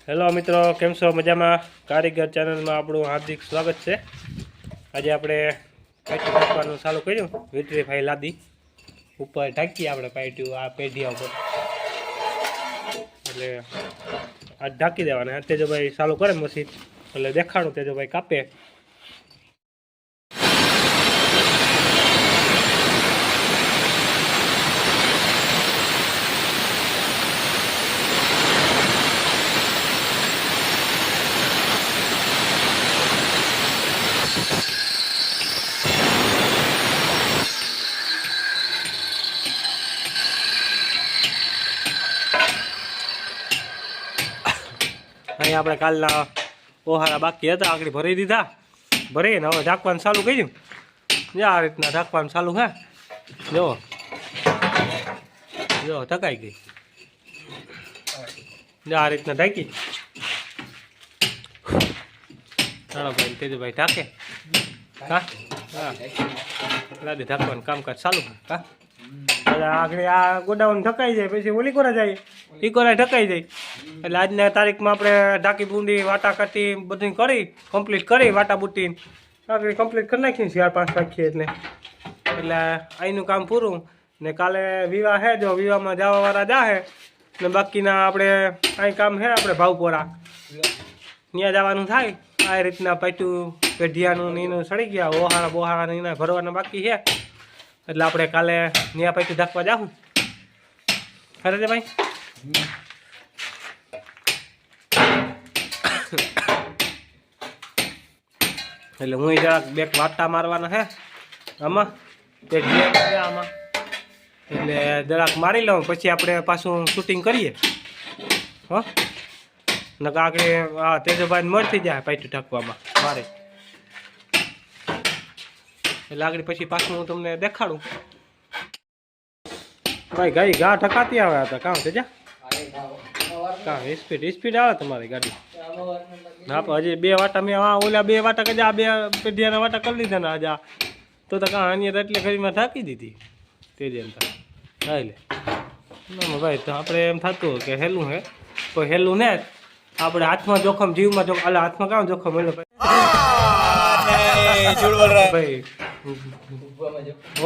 Hello મિત્રો, કેમ છો? મજામાં? કારીગર ચેનલમાં આપણું હાર્દિક સ્વાગત છે. આજે આપણે પાઇટ્યું ઢાંકવાનું ચાલુ કર્યું. વિટરીફાઈ લાદી ઉપર ઢાંકીએ આપણે પાઇટ્યું આ પેઢિયા ઉપર, એટલે આ ઢાંકી દેવાના. તેજોભાઈ ચાલુ કરે મશીન એટલે દેખાડું. તેજોભાઈ કાપે. અહીંયા આપણે કાલના ઓહારા બાકી હતા, આકડી ભરી દીધા. ભરીને હવે ઢાંકવાનું ચાલુ કર્યું. આ રીતના ઢાંકવાનું ચાલુ હે. જો ઢકાઈ ગઈ. આ રીતના ઢાંકી ભાઈ તેજુભાઈ ઢાંકે. હા હા, લાદી ઢાંકવાનું કામકાજ ચાલુ. હા, આગળ આ ગોડાઉન ઢકાઈ જાય, પછી ઓલી કોરા જાય, એ કોરા ઢકાઈ જાય. એટલે આજના તારીખમાં આપણે ઢાંકી બુંડી વાટા કાઢી બધું કરી કમ્પ્લીટ કરી, વાટા બુટીને આગળ કમ્પ્લીટ કરી નાખીને 4-5 રાખીએ. એટલે અહીંનું કામ પૂરું. ને કાલે વિવાહ છે, જો વિવાહમાં જવાવાળા જાહે. ને બાકીના આપણે અહીં કામ છે આપણે ભાવપોરા ત્યાં જવાનું થાય. આ રીતના પાટ્યું પેઢિયાનું ને એનું સડી ગયા. ઓહારા બોહારા એના ભરવાના બાકી છે. એટલે આપણે કાલે ન્યા પાટ્યું ઢાંકવા જાઉં. ખરે છે ભાઈ? એટલે હું જરાક બે વાટા મારવાના હે આમાં આમાં, એટલે જરાક મારી લઉં, પછી આપણે પાછું શૂટિંગ કરીએ. હો નકા આગળ તેજોભાઈને મળતી જાય પાઇટ્યું ઢાંકવામાં મારે. એટલે આગળ પછી પાછું હું તમને દેખાડું. ભાઈ ગાડી ગા ઢકાતી આવે હતા કામ તેજા? કામ સ્પીડ આવે તમારી ગાડી? હા, પણ હજી 2 વાટા મેં ઓલા 2 વાટા કજા 2 પેઢિયાના વાટા કરી લીધા ને આજે. તો કાં અન્ય એટલે ઘડીમાં ઢાંકી દીધી તેજે હા. લે ભાઈ, તો આપણે એમ થતું કે હેલું હે, તો હેલું ને આપણે હાથમાં જોખમ, જીવમાં જોખમ. એટલે હાથમાં કામ જોખમ હેલો ભાઈ,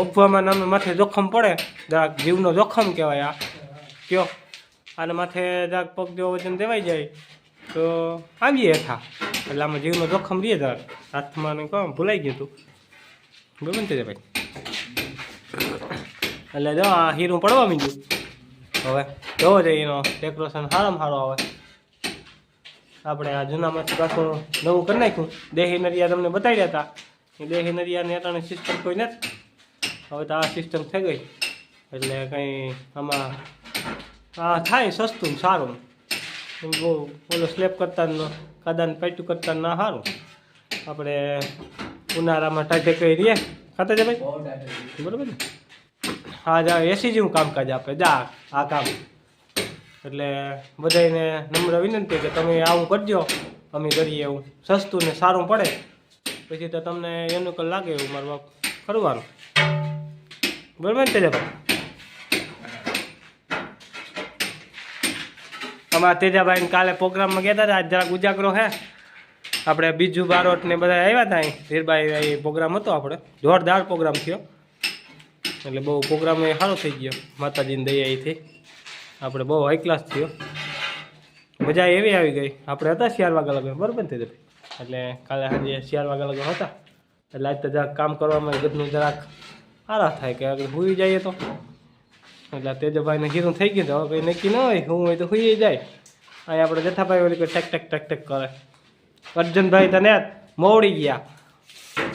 ઓપવામાં નામે માથે જોખમ પડે. જરાક જીવનો જોખમ કહેવાય આ. કયો આને માથે જરાક પગ જો વજન દેવાઈ જાય તો આવીએ હેઠા. એટલે આમાં જીવનો જોખમ રહીએ જરાક. હાથમાં ને કામ ભૂલાઈ ગયું હતું. બરાબર ને ભાઈ? એટલે જો આ હીરું પડવા માંડ્યું. હવે જોવો જોઈએ એનો ડેકોરેશન સારામાં સારો આવે. આપણે આ જૂનામાંથી પાછું નવું કરી નાખ્યું. દેહી નરિયા તમને બતાવ્યા હતા. એ દેહી નરિયાની અટાણે સિસ્ટમ કોઈ નથી. હવે તો આ સિસ્ટમ થઈ ગઈ. એટલે કંઈ આમાં આ થાય સસ્તું ને સારું. બહુ ઓલો સ્લેબ કરતા કાદાને પાટ્યું કરતા ના સારું. આપણે ઉનાળામાં ટાઢે કઈ રહીએ ખાતા છે ભાઈ, બરાબર ને? હા, જા એસી જેવું કામકાજ આપે જા આ કામ. એટલે બધાને નમ્ર વિનંતી કે તમે આવું કરજો, અમે કરીએ એવું. સસ્તું ને સારું પડે, પછી તો તમને એનું કલ લાગે એવું મારું કરવાનું. બરાબર ને તેજાભાઈ? અમારા તેજાભાઈને કાલે પ્રોગ્રામમાં ગયા હતા. આજ જરાક ઉજાગરો હે. આપણે બીજું બારોટ ને બધા આવ્યા હતા. અહીં ધીરભાઈ પ્રોગ્રામ હતો આપણે, જોરદાર પ્રોગ્રામ થયો. એટલે બહુ પ્રોગ્રામ એ સારો થઈ ગયો માતાજીની દયાથી. આપણે બહુ હાઈ ક્લાસ થયો. મજા એવી આવી ગઈ. આપણે હતા 4 વાગ્યા લગન, બરાબર ને તેજભાઈ? એટલે કાલે સાંજે 4 વાગ્યા લગન હતા. એટલે આજ તો જરાક કામ કરવામાં ગદનું જરાક આરા થાય કે આગળ સુઈ જઈએ તો. એટલે તેજભાઈને હીરું થઈ ગયું. હવે કંઈ નક્કી ન હોય, હું હોય તો સુઈ જાય. અહીં આપણે જથાભાઈ ઓલી ટેક ટેક ટેક ટેક કરે. અર્જનભાઈ તને મોવડી ગયા.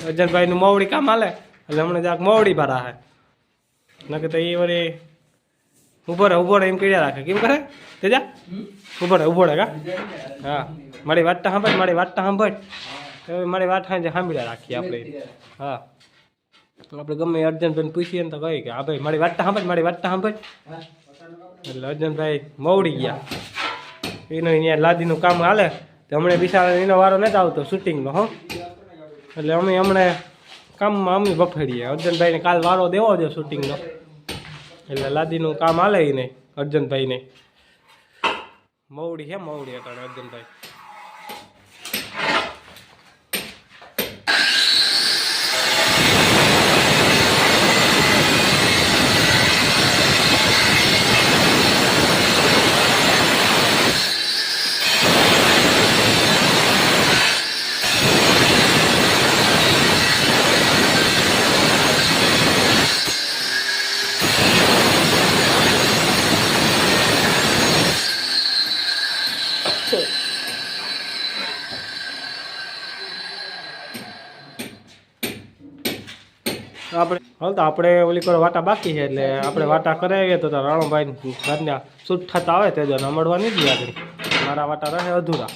અર્જનભાઈનું મોવડી કામ હાલે. એટલે હમણાં જરાક મોવડી ભરા હે. નકે તો એ વળી ઉભો રહે એમ કર્યા રાખે. કેમ કરે તેજા? ઉભો રહે કા? હા, મારી વાતটা સાંભળ, મારી વાતটা સાંભળ. મારી વાત સાંભળ્યા રાખીએ આપણે. હા, આપણે ગમે અર્જનભાઈને પૂછીએ ને તો કહી કે હા ભાઈ મારી વાતটা સાંભળ, મારી વાતটা સાંભળ. એટલે અર્જનભાઈ મોવડી ગયા. એનું અહીંયા લાદીનું કામ હાલે. તો હમણાં બિચારા એનો વારો નથી આવતો શૂટિંગનો. હો, એટલે અમે હમણાં કામમાં અમે બફાડીએ. અર્જનભાઈને કાલ વારો દેવો છે શૂટિંગનો. એટલે લાદીનું કામ હાલે નહીં અર્જનભાઈને. મવડી હે મવડી અટાણે અર્જુનભાઈ. આપણે ઓલી કરો વાટા બાકી છે એટલે આપણે વાટા કરાવીએ તો રાણોભાઈ ઘરના શૂટ થતા આવે તે જો મળવા નહીં દે આગળ. મારા વાટા રહે અધૂરા.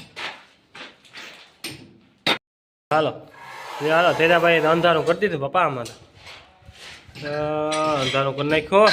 હાલો હાલો તેજાભાઈ અંધારું કરી દીધું પપ્પા અમારે. અંધારું કરી નાખ્યો.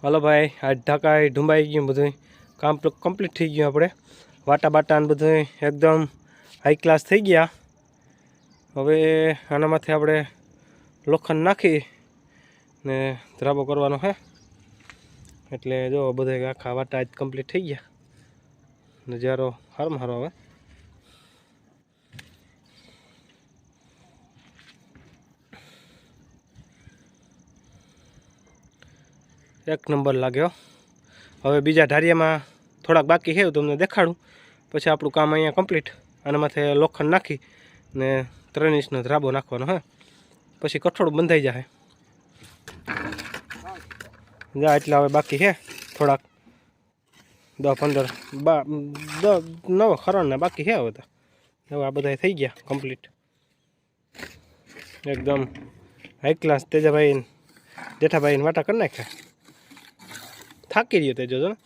હાલો ભાઈ આ ઢાકાઈ ઢુંબાઈ ગયું બધું કામ કમ્પ્લીટ થઈ ગયું. આપણે વાટા બાટા બધું એકદમ હાઈ ક્લાસ થઈ ગયા. હવે આનામાંથી આપણે લોખંડ નાખી ને ધરાબો કરવાનો છે. એટલે જો બધા આખા વાટા જ કમ્પ્લીટ થઈ ગયા. નજારો સારો સારો હવે. એક નંબર લાગ્યો. હવે બીજા ઢારિયામાં થોડાક બાકી છે તમને દેખાડું. પછી આપણું કામ અહીંયા કમ્પ્લીટ. આના માથે લોખંડ નાખી ને 3 ઇંચનો ધરાબો નાખવાનો હે. પછી કઠોળ બંધાઈ જાય. જા એટલા હવે બાકી છે થોડાક 10-15 9 ખરણના બાકી છે હવે તો. હવે આ બધા થઈ ગયા કમ્પ્લીટ. એકદમ હાઈ ક્લાસ તેજાભાઈ જેઠાભાઈને વાટા કરી નાખ્યા. થાકી રહ્યો તે જોજો ને.